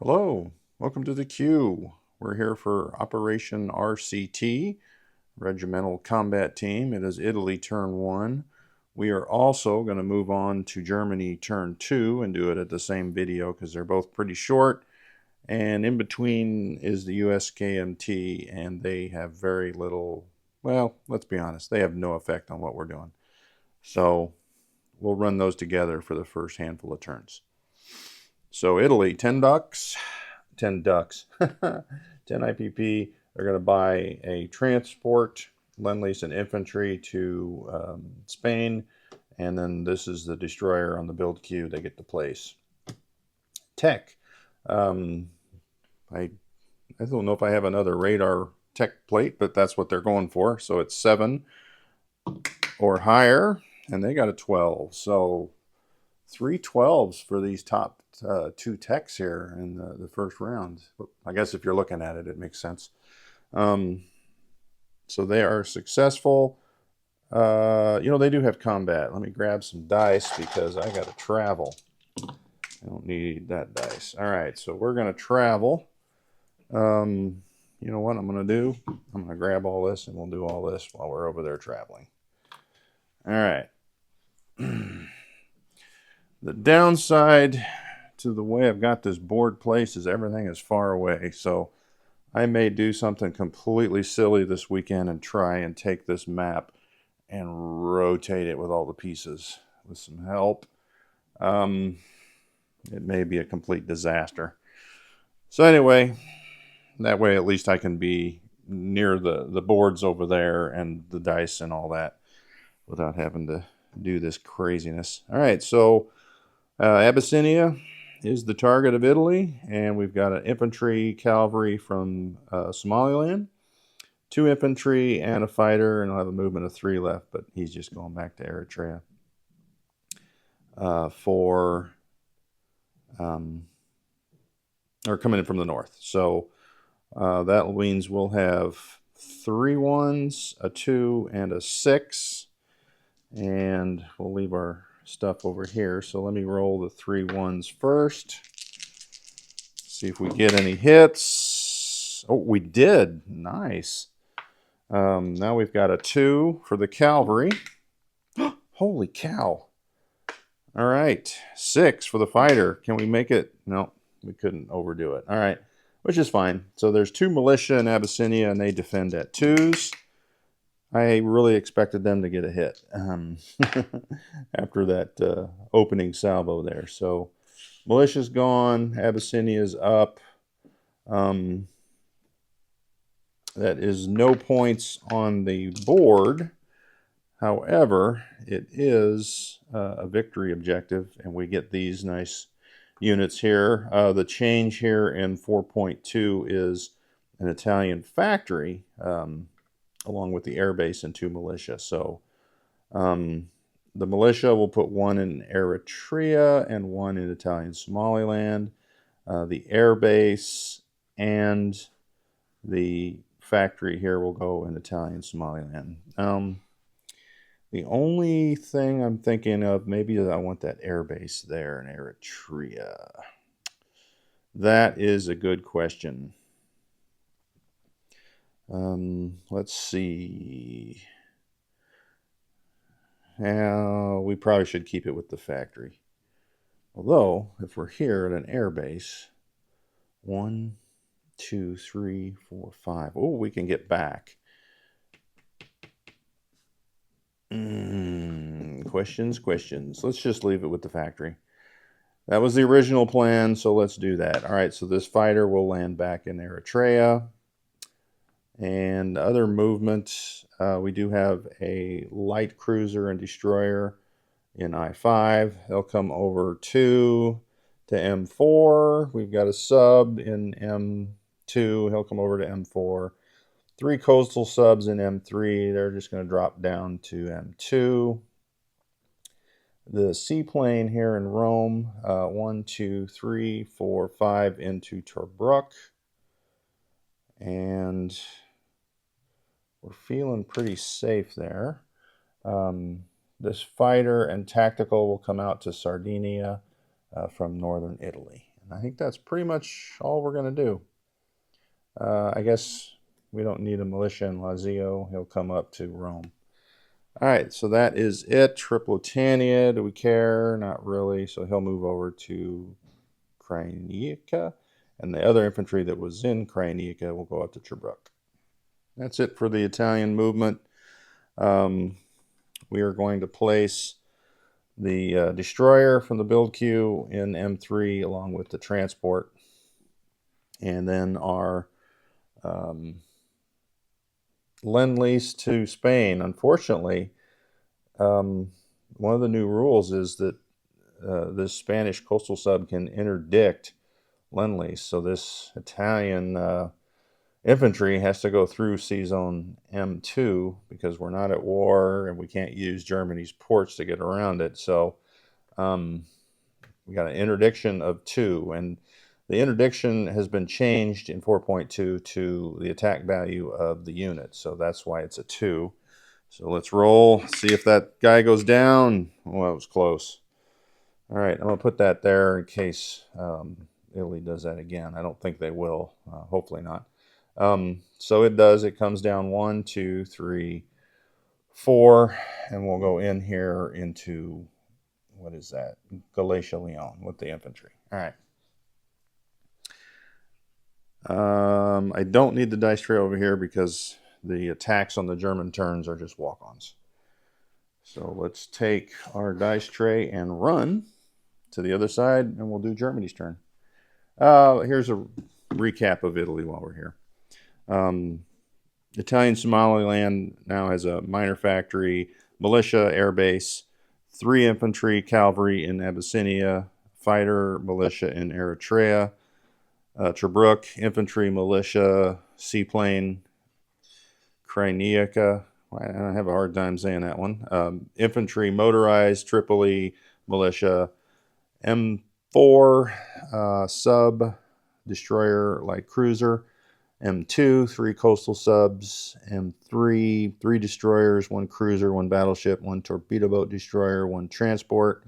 Hello, welcome to the Q. We're here for Operation RCT, Regimental Combat Team. It is Italy turn 1. We are also going to move on to Germany turn 2 and do it at the same video because they're both pretty short. And in between is the USKMT, and they have very little, well, let's be honest, they have no effect on what we're doing. So we'll run those together for the first handful of turns. So Italy, 10 ducks, 10 ducks, 10 IPP. They're going to buy a transport, Lend-Lease, and infantry to Spain. And then this is the destroyer on the build queue they get to place. Tech. I don't know if I have another radar tech plate, but that's what they're going for. So it's 7 or higher, and they got a 12. So 3 12s for these top 2 techs here in the first round. I guess if you're looking at it, it makes sense. So they are successful. They do have combat. Let me grab some dice because I got to travel. I don't need that dice. All right, so we're going to travel. You know what I'm going to do? I'm going to grab all this and we'll do all this while we're over there traveling. All right. The downside to the way I've got this board placed is everything is far away. So I may do something completely silly this weekend and try and take this map and rotate it with all the pieces with some help. It may be a complete disaster. So anyway, that way at least I can be near the boards over there and the dice and all that without having to do this craziness. All right, so Abyssinia is the target of Italy, and we've got an infantry cavalry from Somaliland, 2 infantry and a fighter, and I'll have a movement of 3 left, but he's just going back to Eritrea or coming in from the north. So that means we'll have 3 1s, a 2, and a 6, and we'll leave our stuff over here. So let me roll the 3 1s first. See if we get any hits. Oh, we did. Nice. Now we've got a 2 for the cavalry. Holy cow. All right. 6 for the fighter. Can we make it? No, we couldn't overdo it. All right. Which is fine. So there's 2 militia in Abyssinia, and they defend at 2s. I really expected them to get a hit after that opening salvo there. So militia's gone. Abyssinia's up. That is no points on the board. However, it is a victory objective, and we get these nice units here. The change here in 4.2 is an Italian factory, along with the air base and 2 militia. So the militia will put 1 in Eritrea and 1 in Italian Somaliland. The air base and the factory here will go in Italian Somaliland. The only thing I'm thinking of maybe is I want that air base there in Eritrea. That is a good question. Let's see. We probably should keep it with the factory. Although, if we're here at an air base, 1, 2, 3, 4, 5. Oh, we can get back. Questions. Let's just leave it with the factory. That was the original plan, so let's do that. All right, so this fighter will land back in Eritrea. And other movement, we do have a light cruiser and destroyer in I-5. They'll come over to M4. We've got a sub in M2. He'll come over to M4. 3 coastal subs in M3. They're just going to drop down to M2. The seaplane here in Rome, 1, 2, 3, 4, 5 into Tobruk. And we're feeling pretty safe there. This fighter and tactical will come out to Sardinia from northern Italy. I think that's pretty much all we're going to do. I guess we don't need a militia in Lazio. He'll come up to Rome. All right, so that is it. Tripolitania, do we care? Not really. So he'll move over to Crynica, and the other infantry that was in Crynica will go up to Tobruk. That's it for the Italian movement. We are going to place the destroyer from the build queue in M3 along with the transport, and then our Lend-Lease to Spain. Unfortunately, one of the new rules is that this Spanish coastal sub can interdict Lend-Lease. So this Italian infantry has to go through Sea Zone M2 because we're not at war and we can't use Germany's ports to get around it. So we got an interdiction of 2, and the interdiction has been changed in 4.2 to the attack value of the unit. So that's why it's a 2. So let's roll, see if that guy goes down. Oh, that was close. All right, I'm going to put that there in case Italy does that again. I don't think they will. Hopefully not. So it does. It comes down 1, 2, 3, 4, and we'll go in here into, what is that? Galatia Leon with the infantry. All right. I don't need the dice tray over here because the attacks on the German turns are just walk-ons. So let's take our dice tray and run to the other side, and we'll do Germany's turn. Here's a recap of Italy while we're here. Italian Somaliland now has a minor factory, militia, air base, 3 infantry, cavalry in Abyssinia, fighter, militia in Eritrea, Tobruk, infantry, militia, seaplane, Crynica. I have a hard time saying that one. Infantry, motorized, Tripoli, militia, M4, sub, destroyer, light cruiser, M2, 3 coastal subs, M3, 3 destroyers, 1 cruiser, 1 battleship, 1 torpedo boat destroyer, 1 transport.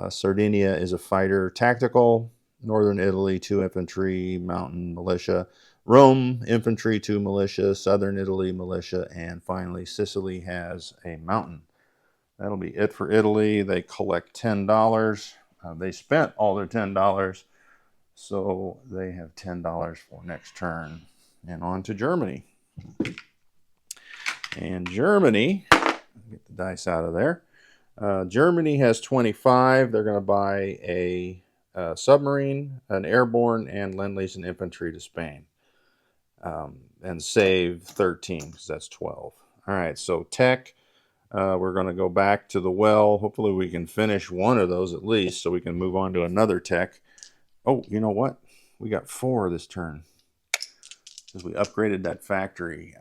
Sardinia is a fighter tactical. Northern Italy, 2 infantry, mountain, militia. Rome, infantry, 2 militia. Southern Italy, militia. And finally, Sicily has a mountain. That'll be it for Italy. They collect $10. They spent all their $10. So they have $10 for next turn. And on to Germany. And Germany, get the dice out of there. Germany has 25. They're going to buy a submarine, an airborne, and Lend-Lease and infantry to Spain. And save 13 because that's 12. All right, so tech. We're going to go back to the well. Hopefully we can finish one of those at least so we can move on to another tech. Oh, you know what? We got 4 this turn because we upgraded that factory.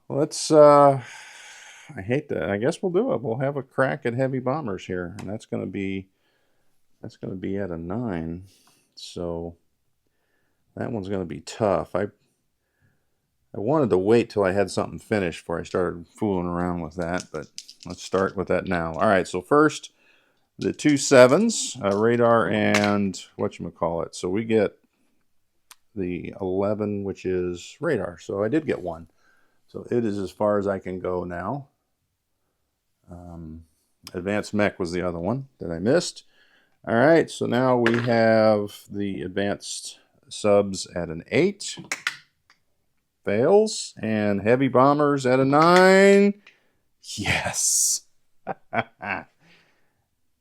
Let's, I hate that. I guess we'll do it. We'll have a crack at heavy bombers here, and that's going to be at a 9. So that one's going to be tough. I wanted to wait till I had something finished before I started fooling around with that, but let's start with that now. All right, so first, the 2 7s, radar and whatchamacallit. So we get the 11, which is radar. So I did get 1. So it is as far as I can go now. Advanced mech was the other one that I missed. All right, so now we have the advanced subs at an 8. Fails. And heavy bombers at a 9. Yes.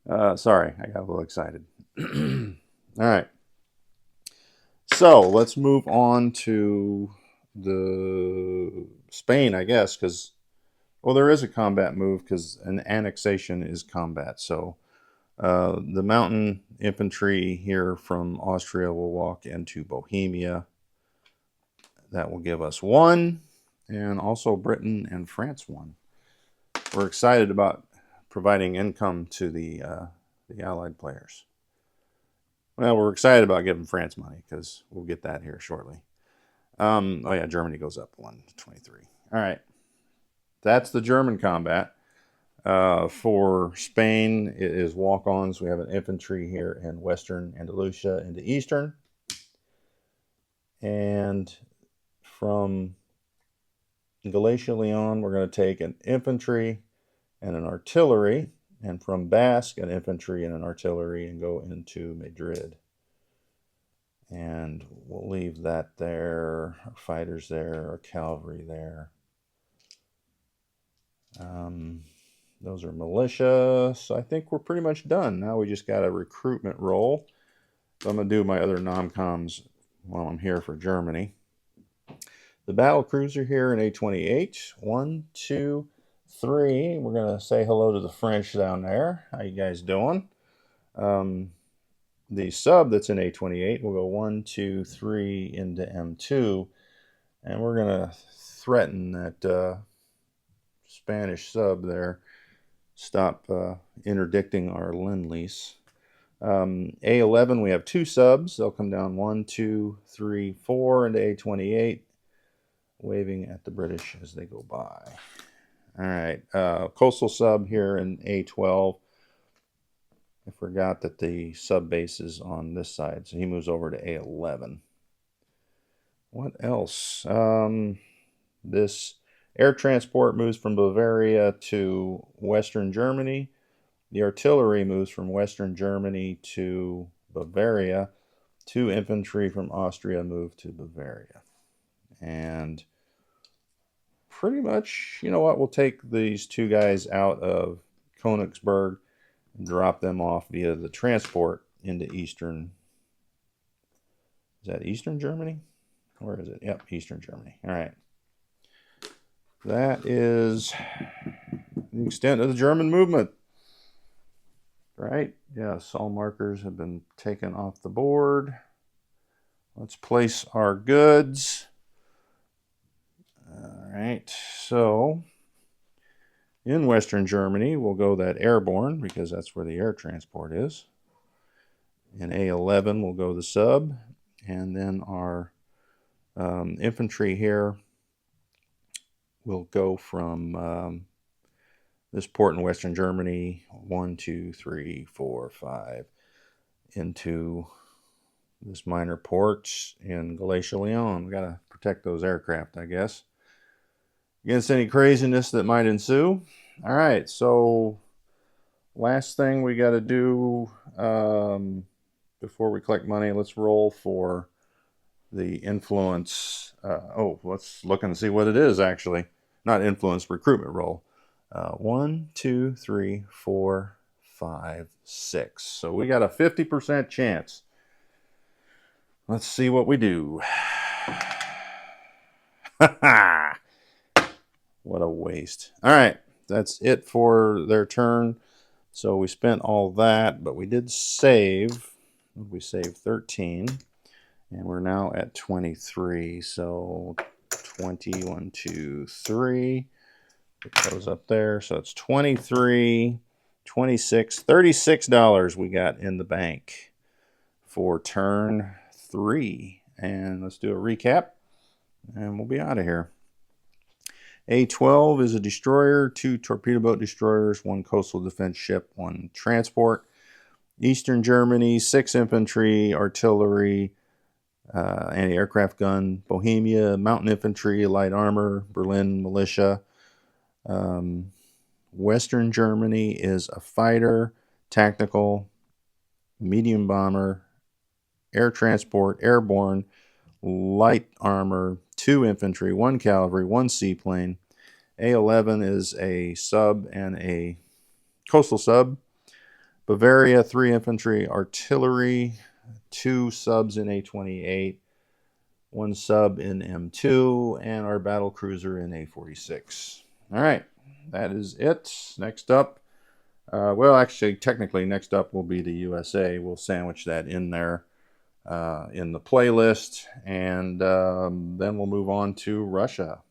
Sorry, I got a little excited. All right. So let's move on to the Spain, I guess, because, well, there is a combat move because an annexation is combat. So the mountain infantry here from Austria will walk into Bohemia. That will give us 1, and also Britain and France 1. We're excited about providing income to the Allied players. Well, we're excited about giving France money because we'll get that here shortly. Oh yeah, Germany goes up 1 to 23. All right, that's the German combat. For Spain, it is walk-ons. We have an infantry here in Western Andalusia into Eastern. And from Galicia Leon, we're going to take an infantry and an artillery. And from Basque, an infantry and an artillery, and go into Madrid. And we'll leave that there, our fighters there, our cavalry there. Those are militia, so I think we're pretty much done. Now we just got a recruitment roll. So I'm going to do my other nom-coms while I'm here for Germany. The battle cruiser here in A28. 1, 2, 3. We're going to say hello to the French down there. How you guys doing? The sub that's in A28 will go 1, 2, 3 into M2. And we're going to threaten that Spanish sub there. Stop interdicting our Lend-Lease. A11, we have 2 subs. They'll come down 1, 2, 3, 4 into A28, waving at the British as they go by. All right, coastal sub here in A12. I forgot that the sub base is on this side, so he moves over to A11. What else? This air transport moves from Bavaria to Western Germany. The artillery moves from Western Germany to Bavaria. 2 infantry from Austria move to Bavaria. And pretty much, you know what, we'll take these 2 guys out of Königsberg and drop them off via the transport into Eastern. Is that Eastern Germany? Where is it? Yep, Eastern Germany. All right. That is the extent of the German movement. Right? Yes, all markers have been taken off the board. Let's place our goods. All right, so in Western Germany, we'll go that airborne because that's where the air transport is. In A11, we'll go the sub. And then our infantry here will go from this port in Western Germany, 1, 2, 3, 4, 5, into this minor port in Galicia Leon. We got to protect those aircraft, I guess, against any craziness that might ensue. All right, so last thing we got to do before we collect money, let's roll for the influence. Let's look and see what it is, actually. Not influence, recruitment roll. 1, 2, 3, 4, 5, 6. So we got a 50% chance. Let's see what we do. What a waste. All right, that's it for their turn. So we spent all that, but we did save. We saved 13, and we're now at 23. So 20, 1, 2, 3. It goes up there. So it's 23, 26, $36 we got in the bank for turn 3. And let's do a recap, and we'll be out of here. A12 is a destroyer, 2 torpedo boat destroyers, 1 coastal defense ship, 1 transport. Eastern Germany, 6 infantry, artillery, anti-aircraft gun. Bohemia, mountain infantry, light armor. Berlin, militia. Western Germany is a fighter, tactical, medium bomber, air transport, airborne, light armor, 2 infantry, 1 cavalry, 1 seaplane. A11 is a sub and a coastal sub. Bavaria, 3 infantry, artillery, 2 subs in A28, 1 sub in M2, and our battle cruiser in A46. All right, that is it. Next up, well, actually, technically, next up will be the USA. We'll sandwich that in there in the playlist, and then we'll move on to Russia.